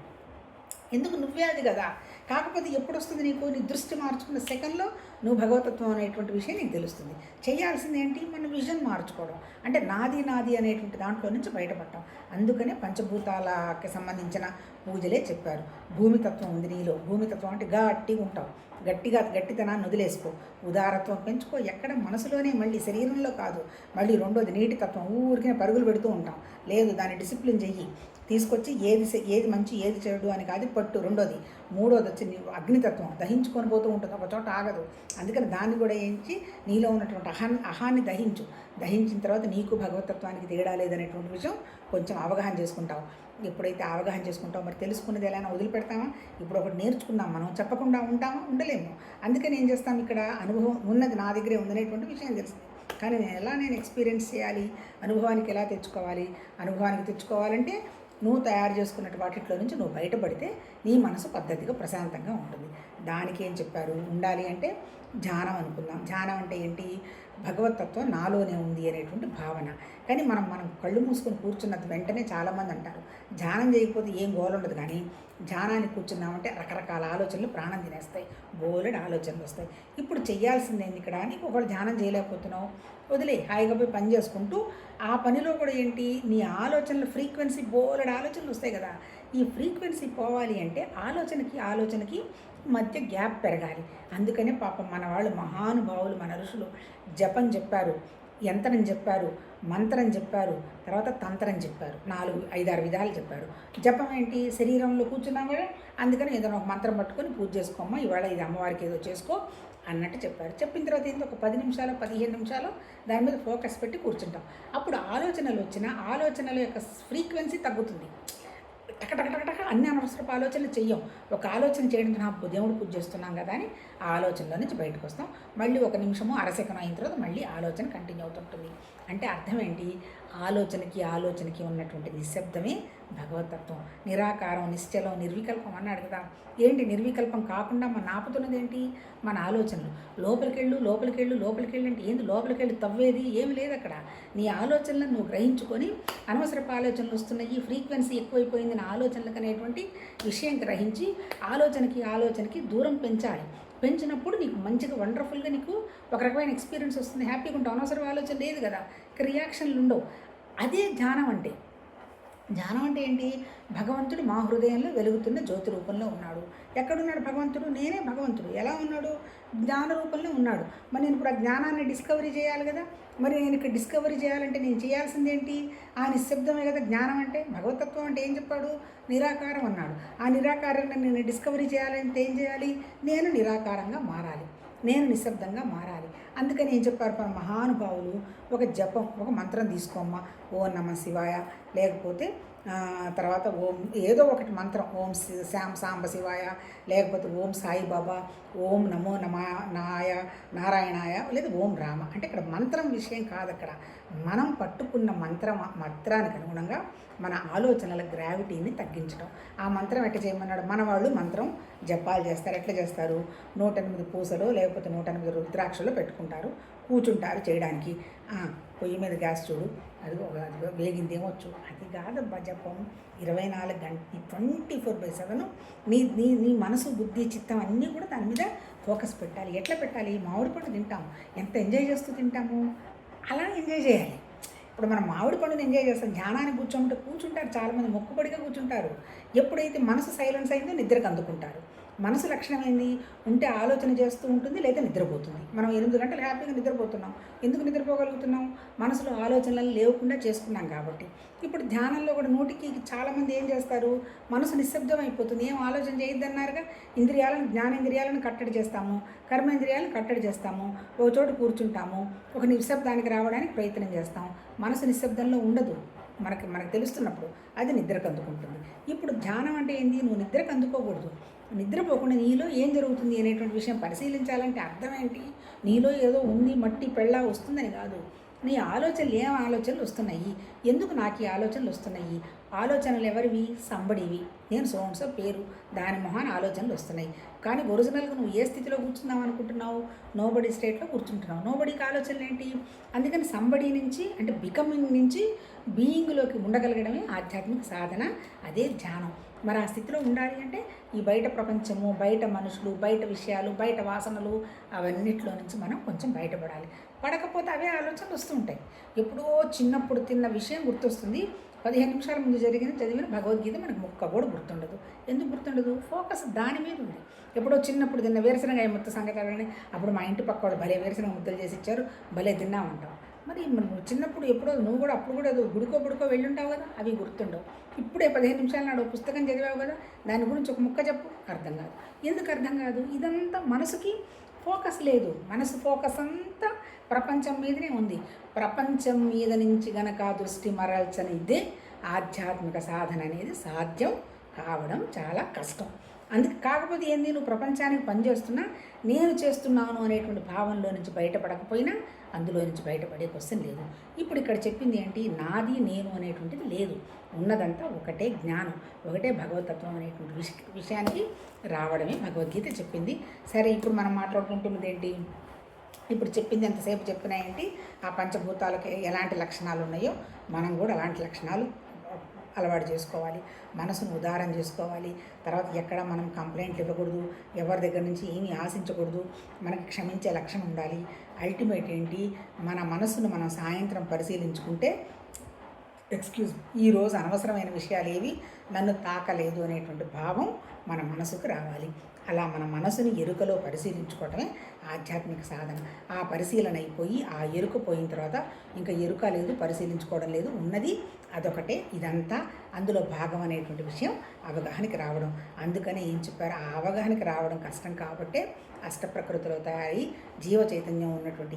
ఎందుకు? నువ్వే అది కదా. కాకపోతే ఎప్పుడు వస్తుంది నీకు, నీ దృష్టి మార్చుకున్న సెకండ్లో నువ్వు భగవతత్వం అనేటువంటి విషయం నీకు తెలుస్తుంది. చేయాల్సింది ఏంటి, మన విజన్ మార్చుకోవడం, అంటే నాది నాది అనేటువంటి దాంట్లో నుంచి బయటపడటం. అందుకనే పంచభూతాలకి సంబంధించిన పూజలే చెప్పారు. భూమితత్వం ఉంది నీలో, భూమితత్వం అంటే గట్టిగా ఉంటావు, గట్టితనాన్ని వదిలేసుకో, ఉదారత్వం పెంచుకో, ఎక్కడ మనసులోనే, మళ్ళీ శరీరంలో కాదు. మళ్ళీ రెండోది నీటి తత్వం, ఊరికే పరుగులు పెడుతూ ఉంటాం, లేదు దాన్ని డిసిప్లిన్ చెయ్యి, తీసుకొచ్చి ఏది మంచి ఏది చెడు అని కాదు పట్టు. రెండోది, మూడోది వచ్చి నీ అగ్నితత్వం దహించుకొని పోతూ ఉంటుంది, ఒక చోట ఆగదు. అందుకని దాన్ని కూడా ఏంచి నీలో ఉన్నటువంటి అహాన్ని దహించిన తర్వాత నీకు భగవతత్వానికి తేడా లేదనేటువంటి విషయం కొంచెం అవగాహన చేసుకుంటావు. ఎప్పుడైతే అవగాహన చేసుకుంటామో, మరి తెలుసుకున్నది ఎలా వదిలిపెడతామా? ఇప్పుడు ఒకటి నేర్చుకున్నాం, మనం చెప్పకుండా ఉంటామా? ఉండలేము. అందుకని ఏం చేస్తాం, ఇక్కడ అనుభవం ఉన్నది నా దగ్గరే ఉందనేటువంటి విషయం తెలుస్తుంది. కానీ నేను ఎక్స్పీరియన్స్ చేయాలి, అనుభవానికి ఎలా తెచ్చుకోవాలి? అనుభవానికి తెచ్చుకోవాలంటే నువ్వు తయారు చేసుకున్నట్టు వాటిలో నుంచి నువ్వు బయటపడితే నీ మనసు పద్ధతిగా ప్రశాంతంగా ఉంటుంది. దానికి ఏం చెప్పారు, ఉండాలి అంటే ధ్యానం అనుకుందాం. ధ్యానం అంటే ఏంటి, భగవతత్వం నాలోనే ఉంది అనేటువంటి భావన. కానీ మనం కళ్ళు మూసుకొని కూర్చున్నది వెంటనే చాలామంది అంటారు ధ్యానం చేయకపోతే ఏం గోలు ఉండదు, కానీ ధ్యానానికి కూర్చున్నామంటే రకరకాల ఆలోచనలు ప్రాణం తినేస్తాయి, బోలెడు ఆలోచనలు వస్తాయి. ఇప్పుడు చేయాల్సింది ఏంది, ఇక్కడ నీకు ఒకళ్ళు ధ్యానం చేయలేకపోతున్నావు, వదిలే, హాయిగా పోయి పని చేసుకుంటూ ఆ పనిలో కూడా ఏంటి, నీ ఆలోచనల ఫ్రీక్వెన్సీ, బోలెడు ఆలోచనలు వస్తాయి కదా, ఈ ఫ్రీక్వెన్సీ పోవాలి అంటే ఆలోచనకి మధ్య గ్యాప్ పెరగాలి. అందుకనే పాపం మన వాళ్ళు మహానుభావులు, మన ఋషులు జపం చెప్పారు, యంత్రం చెప్పారు, మంత్రం చెప్పారు, తర్వాత తంత్రం చెప్పారు, 4-5-6 విధాలు చెప్పారు. జపం ఏంటి, శరీరంలో కూర్చున్నాం కదా, అందుకని ఏదైనా ఒక మంత్రం పట్టుకొని పూజ చేసుకోమ్మా, ఇవాళ ఇది అమ్మవారికి ఏదో చేసుకో అన్నట్టు చెప్పారు. చెప్పిన తర్వాత ఏంటి, ఒక 10 నిమిషాలు 15 నిమిషాలు దాని మీద ఫోకస్ పెట్టి కూర్చుంటాం. అప్పుడు ఆలోచనల యొక్క ఫ్రీక్వెన్సీ తగ్గుతుంది. టకటకటక అన్ని అనవసరపు ఆలోచనలు చెయ్యం. ఒక ఆలోచన చేయడం, నా దేవుడు పూజ చేస్తున్నాం కదా అని ఆ ఆలోచనలో నుంచి బయటకు వస్తాం. మళ్ళీ 1 నిమిషమో అరసెకం అయిన తర్వాత మళ్ళీ ఆలోచన కంటిన్యూ అవుతుంటుంది. అంటే అర్థం ఏంటి, ఆలోచనకి ఉన్నటువంటి నిశ్శబ్దమే భగవతత్వం. నిరాకారం, నిశ్చలం, నిర్వికల్పం అన్నాడు కదా. ఏంటి నిర్వికల్పం కాకుండా మన ఆపుతున్నది ఏంటి, మన ఆలోచనలు. లోపలికెళ్ళు అంటే ఏంది, లోపలికెళ్ళి తవ్వేది ఏమి లేదు అక్కడ. నీ ఆలోచనలను నువ్వు గ్రహించుకొని, అనవసరపు ఆలోచనలు వస్తున్నాయి, ఫ్రీక్వెన్సీ ఎక్కువైపోయింది నా ఆలోచనలకు అనేటువంటి విషయం గ్రహించి ఆలోచనకి దూరం పెంచినప్పుడు నీకు మంచిగా వండర్ఫుల్గా నీకు ఒక రకమైన ఎక్స్పీరియన్స్ వస్తుంది, హ్యాపీగా ఉంటావు. అనవసరం ఆలోచన లేదు కదా, ఇక రియాక్షన్లు ఉండవు. అదే ధ్యానం అంటే ఏంటి, భగవంతుడు మా హృదయంలో వెలుగుతున్న జ్యోతి రూపంలో ఉన్నాడు. ఎక్కడున్నాడు భగవంతుడు, నేనే భగవంతుడు. ఎలా ఉన్నాడు, జ్ఞాన రూపంలో ఉన్నాడు. మరి నేను ఇప్పుడు ఆ జ్ఞానాన్ని డిస్కవరీ చేయాలి కదా. మరి నేను ఇక్కడ డిస్కవరీ చేయాలంటే నేను చేయాల్సింది ఏంటి, ఆ నిశ్శబ్దమే కదా జ్ఞానం అంటే. భగవతత్వం అంటే ఏం చెప్పాడు, నిరాకారం అన్నాడు. ఆ నిరాకారాన్ని నేను డిస్కవరీ చేయాలంటే ఏం చేయాలి, నేను నిరాకారంగా మారాలి, నేను నిశ్శబ్దంగా మారాలి. అందుకని ఏం చెప్పారు మన మహానుభావులు, ఒక జపం, ఒక మంత్రం తీసుకోమ్మా, ఓం నమ శివాయ, లేకపోతే తర్వాత ఓం ఏదో ఒకటి మంత్రం, ఓం సాంబ శివాయ, లేకపోతే ఓం సాయిబాబా, ఓం నమో నారాయణాయ, లేదా ఓం రామ. అంటే ఇక్కడ మంత్రం విషయం కాదు, అక్కడ మనం పట్టుకున్న మంత్రానికి అనుగుణంగా మన ఆలోచనల గ్రావిటీని తగ్గించడం. ఆ మంత్రం ఎట్లా చేయమన్నాడు, మన వాళ్ళు మంత్రం జపాలు చేస్తారు. ఎట్లా చేస్తారు, 108 పూసలు లేకపోతే 108 రుద్రాక్షలు పెట్టుకుంటారు, కూర్చుంటారు చేయడానికి. పొయ్యి మీద గ్యాస్ చూడు, అది వేగింది ఏమొచ్చు, అది కాదబ్బా జపం. 24 గంటలు 24/7 నీ మనసు, బుద్ధి, చిత్తం అన్నీ కూడా దాని మీద ఫోకస్ పెట్టాలి. ఎట్లా పెట్టాలి, మామిడి పండు తింటాము, ఎంత ఎంజాయ్ చేస్తూ తింటాము అలా ఎంజాయ్ చేయాలి. ఇప్పుడు మనం మామిడి పండుని ఎంజాయ్ చేస్తాం, ధ్యానాన్ని కూర్చుంటారు చాలామంది, మొక్కుబడిగా కూర్చుంటారు. ఎప్పుడైతే మనసు సైలెన్స్ అయిందో నిద్రకు అందుకుంటారు. మనసు లక్షణం ఏంది, ఉంటే ఆలోచన చేస్తూ ఉంటుంది, లేదా నిద్రపోతుంది. మనం 8 గంటలు హ్యాపీగా నిద్రపోతున్నాం. ఎందుకు నిద్రపోగలుగుతున్నాం, మనసులో ఆలోచనలు లేకుండా చేసుకున్నాం కాబట్టి. ఇప్పుడు ధ్యానంలో కూడా చాలామంది ఏం చేస్తారు, మనసు నిశ్శబ్దం అయిపోతుంది, ఏం ఆలోచన చేయొద్దన్నారుగా. జ్ఞానేంద్రియాలను కట్టడి చేస్తాము, కర్మేంద్రియాలను కట్టడి చేస్తాము, ఒక చోటు కూర్చుంటాము, ఒక నిశ్శబ్దానికి రావడానికి ప్రయత్నం చేస్తాం. మనసు నిశ్శబ్దంలో ఉండదు, మనకు తెలుస్తున్నప్పుడు అది నిద్రకు అందుకుంటుంది. ఇప్పుడు ధ్యానం అంటే ఏంది, నువ్వు నిద్రకు అందుకోకూడదు. నిద్రపోకుండా నీలో ఏం జరుగుతుంది అనేటువంటి విషయం పరిశీలించాలంటే అర్థం ఏంటి, నీలో ఏదో ఉంది, మట్టి పెళ్ళ వస్తుందని కాదు. నీ ఆలోచనలు ఏం ఆలోచనలు వస్తున్నాయి, ఎందుకు నాకు ఈ ఆలోచనలు వస్తున్నాయి, ఆలోచనలు ఎవరివి, సంబడివి, నేను సోన్సో పేరు, దాని మొహాన ఆలోచనలు వస్తున్నాయి. కానీ ఒరిజినల్గా నువ్వు ఏ స్థితిలో కూర్చుందాం అనుకుంటున్నావు, నోబడి స్టేట్లో కూర్చుంటున్నావు. నోబడికి ఆలోచనలు ఏంటి, అందుకని సంబడి నుంచి అంటే బికమింగ్ నుంచి బీయింగ్లోకి ఉండగలగడమే ఆధ్యాత్మిక సాధన, అదే ధ్యానం. మరి ఆ స్థితిలో ఉండాలి అంటే ఈ బయట ప్రపంచము, బయట మనుషులు, బయట విషయాలు, బయట వాసనలు అవన్నిట్లో నుంచి మనం కొంచెం బయటపడాలి. పడకపోతే అవే ఆలోచనలు వస్తూ ఉంటాయి. ఎప్పుడో చిన్నప్పుడు తిన్న విషయం గుర్తొస్తుంది, 15 నిమిషాల ముందు చదివిన భగవద్గీత మనకు ముక్క కూడా గుర్తుండదు. ఎందుకు గుర్తుండదు? ఫోకస్ దాని మీద ఉంది. ఎప్పుడో చిన్నప్పుడు తిన్న వేరుశనగ ముద్ద సంగతి అప్పుడు మా ఇంటి పక్క వాళ్ళు భలే వేరుశనగ ముద్దలు చేసి ఇచ్చారు, భలే తిన్నామంటాం. మరి చిన్నప్పుడు ఎప్పుడో నువ్వు కూడా అప్పుడు కూడా గుడికో వెళ్ళుంటావు కదా, అవి గుర్తుండవు. ఇప్పుడే 15 నిమిషాలు నాడు పుస్తకం చదివావు కదా, దాని గురించి ఒక ముక్క చెప్పు, అర్థం కాదు. ఎందుకు అర్థం కాదు? ఇదంతా మనసుకి ఫోకస్ లేదు. మనసు ఫోకస్ అంతా ప్రపంచం మీదనే ఉంది. ప్రపంచం మీద నుంచి గనక దృష్టి మరల్చనిదే ఆధ్యాత్మిక సాధన అనేది సాధ్యం కావడం చాలా కష్టం. అందుకు కాకపోతే ఏంది, నువ్వు ప్రపంచానికి పనిచేస్తున్నా నేను చేస్తున్నాను అనేటువంటి భావంలో నుంచి బయటపడకపోయినా అందులో నుంచి బయటపడే క్వశ్చన్ లేదు. ఇప్పుడు ఇక్కడ చెప్పింది ఏంటి, నాది నేను అనేటువంటిది లేదు. ఉన్నదంతా ఒకటే జ్ఞానం, ఒకటే భగవతత్వం అనేటువంటి విషయానికి రావడమే భగవద్గీత చెప్పింది. సరే, ఇప్పుడు మనం మాట్లాడుకుంటున్నది ఏంటి, ఇప్పుడు చెప్పింది ఎంతసేపు చెప్పినా ఏంటి, ఆ పంచభూతాలకి ఎలాంటి లక్షణాలు ఉన్నాయో మనం కూడా అలాంటి లక్షణాలు అలవాటు చేసుకోవాలి. మనసును ఉదారం చేసుకోవాలి. తర్వాత ఎక్కడ మనం కంప్లైంట్లు ఇవ్వకూడదు, ఎవరి దగ్గర నుంచి ఏమీ ఆశించకూడదు, మనకి క్షమించే లక్షణం ఉండాలి. అల్టిమేట్ ఏంటి, మన మనసును మనం సాయంత్రం పరిశీలించుకుంటే ఈరోజు అనవసరమైన విషయాలు ఏవి నన్ను తాకలేదు అనేటువంటి భావం మన మనసుకు రావాలి. అలా మన మనసుని ఎరుకలో పరిశీలించుకోవటమే ఆధ్యాత్మిక సాధన. ఆ పరిశీలన అయిపోయి ఆ ఎరుక పోయిన తర్వాత ఇంకా ఎరుక లేదు, పరిశీలించుకోవడం లేదు, ఉన్నది అదొకటే. ఇదంతా అందులో భాగం అనేటువంటి విషయం అవగాహనకి రావడం. అందుకనే ఏం చెప్పారు, ఆ అవగాహనకి రావడం కష్టం కాబట్టే అష్టప్రకృతిలో తయారై జీవ చైతన్యం ఉన్నటువంటి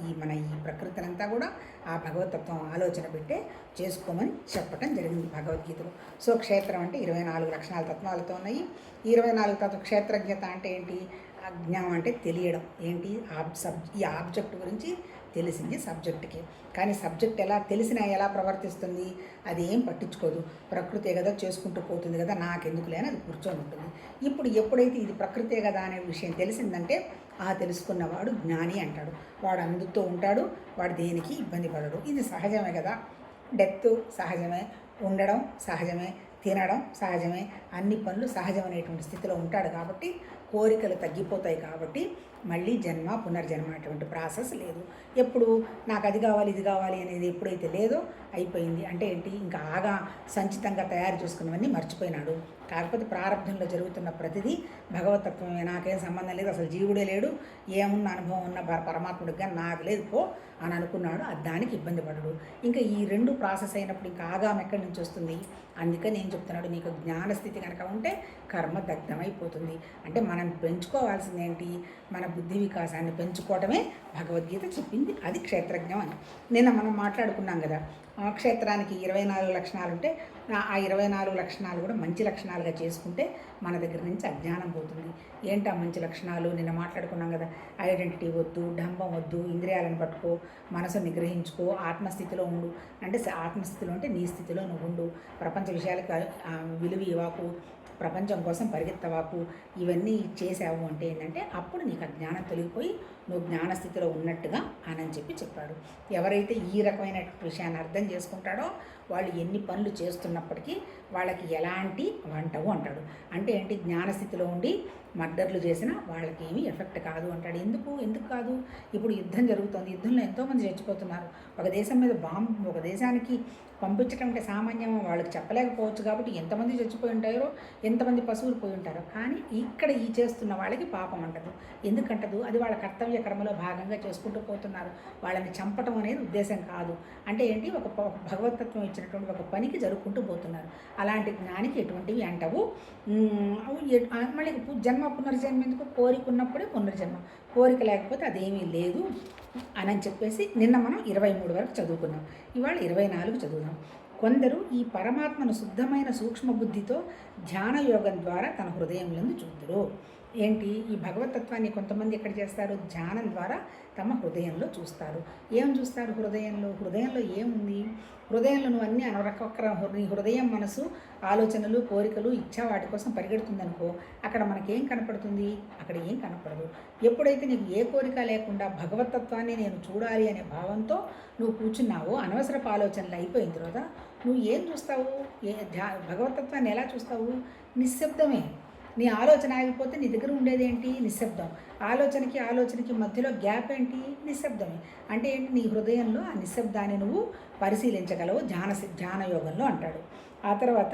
ఈ ప్రకృతినంతా కూడా ఆ భగవతత్వం ఆలోచన పెట్టే చేసుకోమని చెప్పటం జరిగింది భగవద్గీతలో. సో క్షేత్రం అంటే 24 లక్షణాల తత్వాలతో ఉన్నాయి. 24 తత్వ క్షేత్రజ్ఞత అంటే ఏంటి, అజ్ఞానం అంటే తెలియడం. ఏంటి, ఈ ఆబ్జెక్ట్ గురించి తెలిసింది సబ్జెక్ట్కి. కానీ సబ్జెక్ట్ తెలిసినా ఎలా ప్రవర్తిస్తుంది, అది ఏం పట్టించుకోదు. ప్రకృతే కదా చేసుకుంటూ పోతుంది కదా, నాకెందుకులే అని అది కూర్చొని ఉంటుంది. ఇప్పుడు ఎప్పుడైతే ఇది ప్రకృతే కదా అనే విషయం తెలిసిందంటే ఆ తెలుసుకున్నవాడు జ్ఞాని అంటాడు. వాడు అందుతో ఉంటాడు, వాడు దేనికి ఇబ్బంది పడడు. ఇది సహజమే కదా, డెత్ సహజమే, ఉండడం సహజమే, తినడం సహజమే, అన్ని పనులు సహజమైనటువంటి స్థితిలో ఉంటాడు. కాబట్టి కోరికలు తగ్గిపోతాయి. కాబట్టి మళ్ళీ జన్మ పునర్జన్మ అటువంటి ప్రాసెస్ లేదు. ఎప్పుడు నాకు అది కావాలి ఇది కావాలి అనేది ఎప్పుడైతే లేదో అయిపోయింది. అంటే ఏంటి, ఇంకా ఆగా సంచితంగా తయారు చేసుకున్నవన్నీ మర్చిపోయినాడు. కాకపోతే ప్రారంభంలో జరుగుతున్న ప్రతిదీ భగవతత్వమే, నాకేం సంబంధం లేదు, అసలు జీవుడే లేడు, ఏమున్న అనుభవం ఉన్న పరమాత్ముడిగా నాకు లేదు పో అని అనుకున్నాడు. అది దానికి ఇబ్బంది పడడు. ఇంకా ఈ రెండు ప్రాసెస్ అయినప్పుడు ఇంకా ఆగాం ఎక్కడి నుంచి వస్తుంది. అందుకని నేను చెప్తున్నాడు, నీకు జ్ఞానస్థితి కనుక ఉంటే కర్మ దగ్ధమైపోతుంది. అంటే మనం పెంచుకోవాల్సింది ఏంటి, మన బుద్ధి వికాసాన్ని పెంచుకోవడమే భగవద్గీత చెప్పింది. అది క్షేత్రజ్ఞం అని నిన్న మనం మాట్లాడుకున్నాం కదా. క్షేత్రానికి 24 లక్షణాలు ఉంటే ఆ 24 లక్షణాలు కూడా మంచి లక్షణాలుగా చేసుకుంటే మన దగ్గర నుంచి అజ్ఞానం పోతుంది. ఏంటా మంచి లక్షణాలు నిన్న మాట్లాడుకున్నాం కదా. ఐడెంటిటీ వద్దు, డంబం వద్దు, ఇంద్రియాలను పట్టుకో, మనసుని నిగ్రహించుకో, ఆత్మస్థితిలో ఉండు. అంటే ఆత్మస్థితిలో అంటే నీ స్థితిలో నువ్వు ఉండు, ప్రపంచ విషయాలకు విలువ ఇవ్వకు, ప్రపంచం కోసం పరిగెత్తవాకు, ఇవన్నీ చేసావు అంటే ఏంటంటే అప్పుడు నీకు అజ్ఞానం తొలగిపోయి నువ్వు జ్ఞానస్థితిలో ఉన్నట్టుగా అని చెప్పాడు. ఎవరైతే ఈ రకమైన విషయాన్ని అర్థం చేసుకుంటాడో వాళ్ళు ఎన్ని పనులు చేస్తున్నప్పటికీ వాళ్ళకి ఎలాంటి వంటవు అంటాడు. అంటే ఏంటి, జ్ఞానస్థితిలో ఉండి మర్డర్లు చేసినా వాళ్ళకి ఏమీ ఎఫెక్ట్ కాదు అంటాడు. ఎందుకు కాదు, ఇప్పుడు యుద్ధం జరుగుతుంది, యుద్ధంలో ఎంతోమంది చచ్చిపోతున్నారు. ఒక దేశం మీద బాంబు ఒక దేశానికి పంపించడం అంటే సామాన్యం, వాళ్ళకి చెప్పలేకపోవచ్చు. కాబట్టి ఎంతమంది చచ్చిపోయి ఉంటారో, ఎంతమంది పశువులు పోయి ఉంటారో. కానీ ఇక్కడ ఈ చేస్తున్న వాళ్ళకి పాపం అంటదు. ఎందుకంటదు, అది వాళ్ళ కర్తవ్య కర్మలో భాగంగా చేసుకుంటూ పోతున్నారు. వాళ్ళని చంపటం అనేది ఉద్దేశం కాదు. అంటే ఏంటి, ఒక భగవతత్వం ఇచ్చినటువంటి ఒక పనికి జరుపుకుంటూ పోతున్నారు. అలాంటి జ్ఞానికి ఎటువంటివి అంటవు. మళ్ళీ జన్మ పునర్జన్మ ఎందుకు, కోరిక ఉన్నప్పుడే పునర్జన్మ, కోరిక లేకపోతే అదేమీ లేదు అని చెప్పేసి నిన్న మనం 23 వరకు చదువుకున్నాం. ఇవాళ 24 చదువుదాం. కొందరు ఈ పరమాత్మను శుద్ధమైన సూక్ష్మ బుద్ధితో ధ్యాన యోగం ద్వారా తన హృదయంలో చూద్దరు. ఏంటి ఈ భగవతత్వాన్ని కొంతమంది ఎక్కడ చేస్తారు, ధ్యానం ద్వారా తమ హృదయంలో చూస్తారు. ఏం చూస్తారు హృదయంలో? హృదయంలో ఏముంది? హృదయంలో నువ్వు అన్నీ నీ హృదయం, మనసు, ఆలోచనలు, కోరికలు, ఇచ్చ వాటి కోసం పరిగెడుతుందనుకో, అక్కడ మనకేం కనపడుతుంది? అక్కడ ఏం కనపడదు. ఎప్పుడైతే నీకు ఏ కోరిక లేకుండా భగవతత్వాన్ని నేను చూడాలి అనే భావంతో నువ్వు కూర్చున్నావో, అనవసరపు ఆలోచనలు అయిపోయిన తర్వాత నువ్వు ఏం చూస్తావు? భగవతత్వాన్ని ఎలా చూస్తావు? నిశ్శబ్దమే. నీ ఆలోచన ఆగిపోతే నీ దగ్గర ఉండేది ఏంటి? నిశ్శబ్దం. ఆలోచనకి మధ్యలో గ్యాప్ ఏంటి? నిశ్శబ్దమే. అంటే ఏంటి? నీ హృదయంలో ఆ నిశ్శబ్దాన్ని నువ్వు పరిశీలించగలవు ధ్యాన యోగంలో అంటాడు. ఆ తర్వాత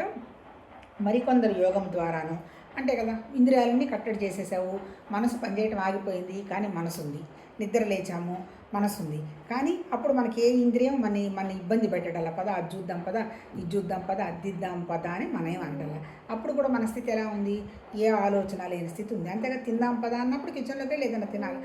మరికొందరు యోగం ద్వారాను అంటే కదా, ఇంద్రియాలన్నీ కట్టడి చేసేసావు, మనసు పనిచేయటం ఆగిపోయింది, కానీ మనసు ఉంది. నిద్ర లేచాము, మనసు ఉంది, కానీ అప్పుడు మనకి ఏ ఇంద్రియం మన ఇబ్బంది పెట్టడాల, పద అది చూద్దాం పద, ఇది చూద్దాం పద, అద్దిద్దాం పద అని మనం ఏం అనడాల. అప్పుడు కూడా మన స్థితి ఎలా ఉంది? ఏ ఆలోచన లేని స్థితి ఉంది. అంతేగా తిందాం పద అన్నప్పుడు కిచెన్లోకి వెళ్ళి ఏదైనా తినాలి.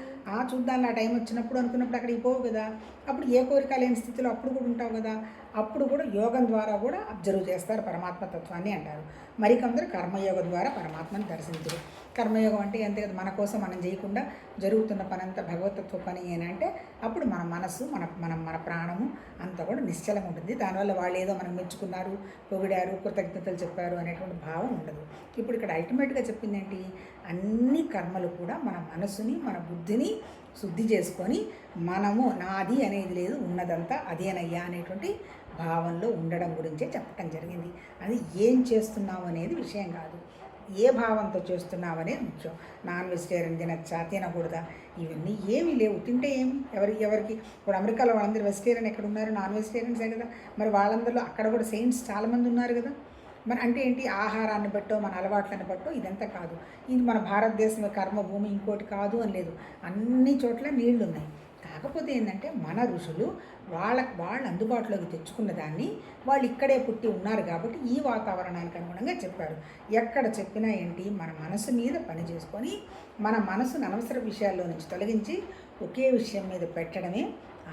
చూద్దాం ఆ టైం వచ్చినప్పుడు అనుకున్నప్పుడు అక్కడికి పోవు కదా. అప్పుడు ఏ కోరిక లేని స్థితిలో అప్పుడు కూడా ఉంటావు కదా. అప్పుడు కూడా యోగం ద్వారా కూడా అబ్జర్వ్ చేస్తారు పరమాత్మతత్వాన్ని అంటారు. మరికొందరు కర్మయోగం ద్వారా పరమాత్మని దర్శించరు. కర్మయోగం అంటే అంతే కదా, మన కోసం మనం చేయకుండా జరుగుతున్న పని అంతా భగవతత్వ పని ఏంటంటే అప్పుడు మన మనసు, మన ప్రాణము అంతా కూడా నిశ్చలంగా ఉంటుంది. దానివల్ల వాళ్ళు ఏదో మనం మెచ్చుకున్నారు, పొగిడారు, కృతజ్ఞతలు చెప్పారు అనేటువంటి భావం ఉండదు. ఇప్పుడు ఇక్కడ అల్టిమేట్గా చెప్పింది ఏంటి? అన్ని కర్మలు కూడా మన మనసుని, మన బుద్ధిని శుద్ధి చేసుకొని మనము నాది అనేది లేదు, ఉన్నదంతా అదేనయ్యా అనేటువంటి భావంలో ఉండడం గురించే చెప్పటం జరిగింది. అది ఏం చేస్తున్నావు అనేది విషయం కాదు, ఏ భావంతో చేస్తున్నావు అనేది ముఖ్యం. నాన్ వెజిటేరియన్ తినచ్చా, తినకూడదా, ఇవన్నీ ఏమీ లేవు. తింటే ఏమి, ఎవరికి ఇప్పుడు అమెరికాలో వాళ్ళందరూ వెజిటేరియన్ ఎక్కడ ఉన్నారు? నాన్ వెజిటేరియన్సే కదా. మరి వాళ్ళందరిలో అక్కడ కూడా సెయింట్స్ చాలామంది ఉన్నారు కదా. మరి అంటే ఏంటి? ఆహారాన్ని బట్టో మన అలవాట్లను బట్టో ఇదంతా కాదు. ఇది మన భారతదేశం కర్మభూమి ఇంకోటి కాదు అని లేదు, అన్ని చోట్ల నీళ్లు ఉన్నాయి. కాకపోతే ఏంటంటే మన ఋషులు వాళ్ళు అందుబాటులోకి తెచ్చుకున్న దాన్ని వాళ్ళు ఇక్కడే పుట్టి ఉన్నారు కాబట్టి ఈ వాతావరణానికి అనుగుణంగా చెప్పారు. ఎక్కడ చెప్పినా ఏంటి? మన మనసు మీద పని చేసుకొని మన మనసును అనవసర విషయాల్లో నుంచి తొలగించి ఒకే విషయం మీద పెట్టడమే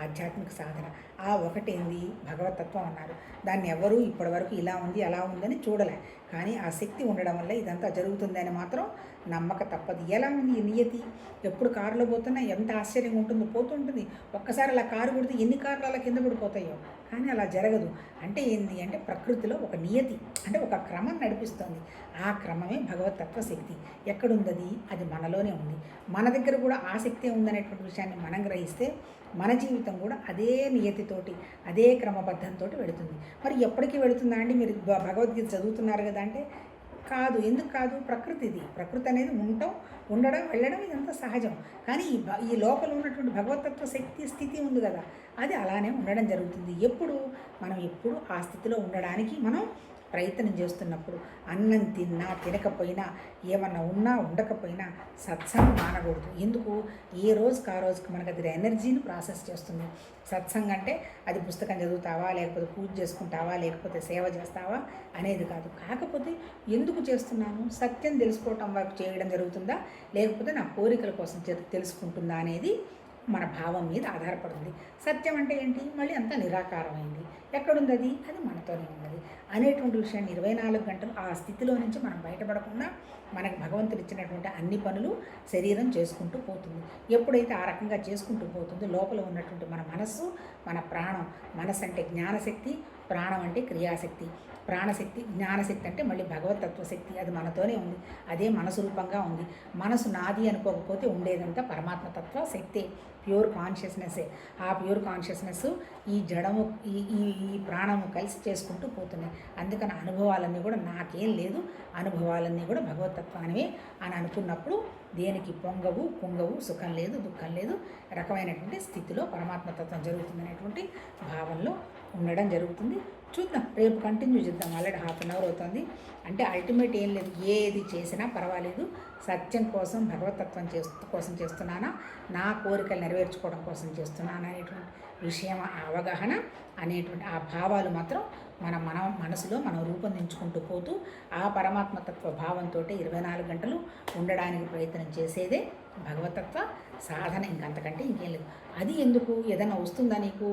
ఆధ్యాత్మిక సాధన. ఆ ఒకటేంది? భగవతత్వం అన్నారు. దాన్ని ఎవరు ఇప్పటివరకు ఇలా ఉంది అలా ఉందని చూడలే, కానీ ఆ శక్తి ఉండడం వల్ల ఇదంతా జరుగుతుందని మాత్రం నమ్మక తప్పదు. ఎలా ఉంది ఈ నియతి? ఎప్పుడు కారులో పోతున్నా ఎంత ఆశ్చర్యంగా ఉంటుందో, పోతుంటుంది. ఒక్కసారి అలా కారు కొడితే ఎన్ని కార్లు అలా కింద పడిపోతాయో, కానీ అలా జరగదు. అంటే ఏంది అంటే ప్రకృతిలో ఒక నియతి, అంటే ఒక క్రమం నడిపిస్తుంది. ఆ క్రమమే భగవతత్వ శక్తి. ఎక్కడుంది? అది మనలోనే ఉంది. మన దగ్గర కూడా ఆ శక్తి ఉందనేటువంటి విషయాన్ని మనం గ్రహిస్తే మన జీవితం కూడా అదే నియతితోటి, అదే క్రమబద్ధంతో వెళుతుంది. మరి ఎప్పటికీ వెళుతుందా అండి? మీరు భగవద్గీత చదువుతున్నారు కదా అంటే కాదు. ఎందుకు కాదు? ప్రకృతి అనేది ఉండడం వెళ్ళడం ఇదంతా సహజం. కానీ ఈ లోపల ఉన్నటువంటి భగవతత్వ శక్తి స్థితి ఉంది కదా, అది అలానే ఉండడం జరుగుతుంది. మనం ఎప్పుడు ఆ స్థితిలో ఉండడానికి మనం ప్రయత్నం చేస్తున్నప్పుడు, అన్నం తిన్నా తినకపోయినా, ఏమన్నా ఉన్నా ఉండకపోయినా సత్సంగం మానకూడదు. ఎందుకు? ఏ రోజుకి ఆ రోజుకి మనకు అది ఎనర్జీని ప్రాసెస్ చేస్తుంది. సత్సంగం అంటే అది పుస్తకం చదువుతావా, లేకపోతే పూజ చేసుకుంటావా, లేకపోతే సేవ చేస్తావా అనేది కాదు. కాకపోతే ఎందుకు చేస్తున్నాను? సత్యం తెలుసుకోవటం వైపు చేయడం జరుగుతుందా, లేకపోతే నా కోరికల కోసం తెలుసుకుంటుందా అనేది మన భావం మీద ఆధారపడుతుంది. సత్యం అంటే ఏంటి? మళ్ళీ అంతా నిరాకారమైంది. ఎక్కడుంది అది? అది మనతోనే ఉన్నది అనేటువంటి విషయాన్ని 24 గంటలు ఆ స్థితిలో నుంచి మనం బయటపడకుండా మనకు భగవంతుడు ఇచ్చినటువంటి అన్ని పనులు శరీరం చేసుకుంటూ పోతుంది. ఎప్పుడైతే ఆ రకంగా చేసుకుంటూ పోతుందో లోపల ఉన్నటువంటి మన మనస్సు, మన ప్రాణం, మనసు అంటే జ్ఞానశక్తి, ప్రాణం అంటే క్రియాశక్తి, ప్రాణశక్తి, జ్ఞానశక్తి అంటే మళ్ళీ భగవతత్వ శక్తి, అది మనతోనే ఉంది. అదే మనసు రూపంగా ఉంది. మనసు నాది అనుకోకపోతే ఉండేదంతా పరమాత్మతత్వ శక్తి, ప్యూర్ కాన్షియస్నెస్సే. ఆ ప్యూర్ కాన్షియస్నెస్ ఈ జడము, ఈ ప్రాణము కలిసి చేసుకుంటూ పోతున్నాయి. అందుకని అనుభవాలన్నీ కూడా నాకేం లేదు, అనుభవాలన్నీ కూడా భగవతత్వానివే అని అనుకున్నప్పుడు దేనికి పొంగవు, సుఖం లేదు, దుఃఖం లేదు, రకమైనటువంటి స్థితిలో పరమాత్మతత్వం జరుగుతుందనేటువంటి భావనలో ఉండడం జరుగుతుంది. చూద్దాం, రేపు కంటిన్యూ చేద్దాం. ఆల్రెడీ 1/2 అవర్ అవుతుంది. అంటే అల్టిమేట్ ఏం లేదు, ఏది చేసినా పర్వాలేదు, సత్యం కోసం, భగవతత్వం కోసం చేస్తున్నానా, నా కోరికలు నెరవేర్చుకోవడం కోసం చేస్తున్నానా అనేటువంటి విషయం, అవగాహన అనేటువంటి ఆ భావాలు మాత్రం మన మనసులో మనం రూపొందించుకుంటూ పోతూ ఆ పరమాత్మతత్వ భావంతో 24 గంటలు ఉండడానికి ప్రయత్నం చేసేదే భగవతత్వ సాధన, ఇంకంతకంటే ఇంకేం లేదు. అది ఎందుకు, ఏదైనా వస్తుందా నీకు?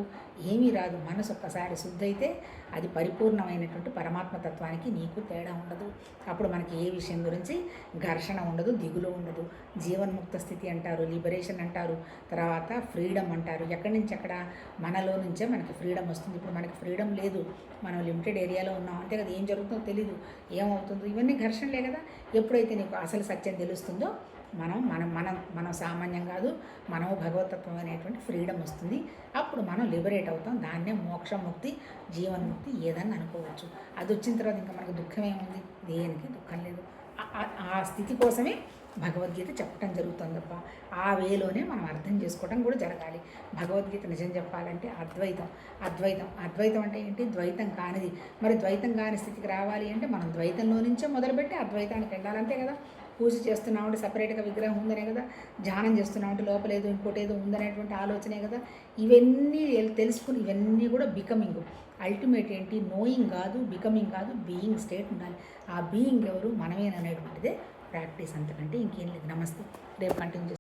ఏమీ రాదు. మనసు ఒక్కసారి శుద్ధి అయితే అది పరిపూర్ణమైనటువంటి పరమాత్మతత్వానికి నీకు తేడా ఉండదు. అప్పుడు మనకి ఏ విషయం గురించి ఘర్షణ ఉండదు, దిగులు ఉండదు. జీవన్ముక్త స్థితి అంటారు, లిబరేషన్ అంటారు, తర్వాత ఫ్రీడమ్ అంటారు. ఎక్కడి నుంచి అక్కడ మనలో నుంచే మనకి ఫ్రీడమ్ వస్తుంది. ఇప్పుడు మనకి ఫ్రీడమ్ లేదు, మనం లిమిటెడ్ ఏరియాలో ఉన్నాం అంతే కదా. ఏం జరుగుతుందో తెలీదు, ఏమవుతుందో, ఇవన్నీ ఘర్షణలే కదా. ఎప్పుడైతే నీకు అసలు సత్యం తెలుస్తుందో మనం మనం మనం మనం సామాన్యం కాదు, మనం భగవతత్వం అనేటువంటి ఫ్రీడమ్ వస్తుంది. అప్పుడు మనం లిబరేట్ అవుతాం. దాన్నే మోక్షముక్తి, జీవన్ముక్తి ఏదన్నా అనుకోవచ్చు. అది వచ్చిన తర్వాత ఇంకా మనకు దుఃఖం ఏముంది? దేనికి దుఃఖం లేదు. ఆ స్థితి కోసమే భగవద్గీత చెప్పడం జరుగుతుంది తప్ప ఆ వేలోనే మనం అర్థం చేసుకోవడం కూడా జరగాలి. భగవద్గీత నిజం చెప్పాలంటే అద్వైతం. అద్వైతం అంటే ఏంటి? ద్వైతం కానిది. మరి ద్వైతం కాని స్థితికి రావాలి అంటే మనం ద్వైతంలో నుంచే మొదలుపెట్టి అద్వైతానికి వెళ్ళాలంతే కదా. పూజ చేస్తున్నామంటే సపరేట్గా విగ్రహం ఉందనే కదా, ధ్యానం చేస్తున్నామంటే లోపలేదో ఇంకోటి ఏదో ఉందనేటువంటి ఆలోచనే కదా. ఇవన్నీ తెలుసుకుని ఇవన్నీ కూడా బికమింగ్. అల్టిమేట్ ఏంటి? నోయింగ్ కాదు, బికమింగ్ కాదు, బీయింగ్ స్టేట్ ఉండాలి. ఆ బీయింగ్ ఎవరు? మనమేననేటువంటిదే ప్రాక్టీస్, అంతకంటే ఇంకేం లేదు. నమస్తే. రేపు కంటిన్యూ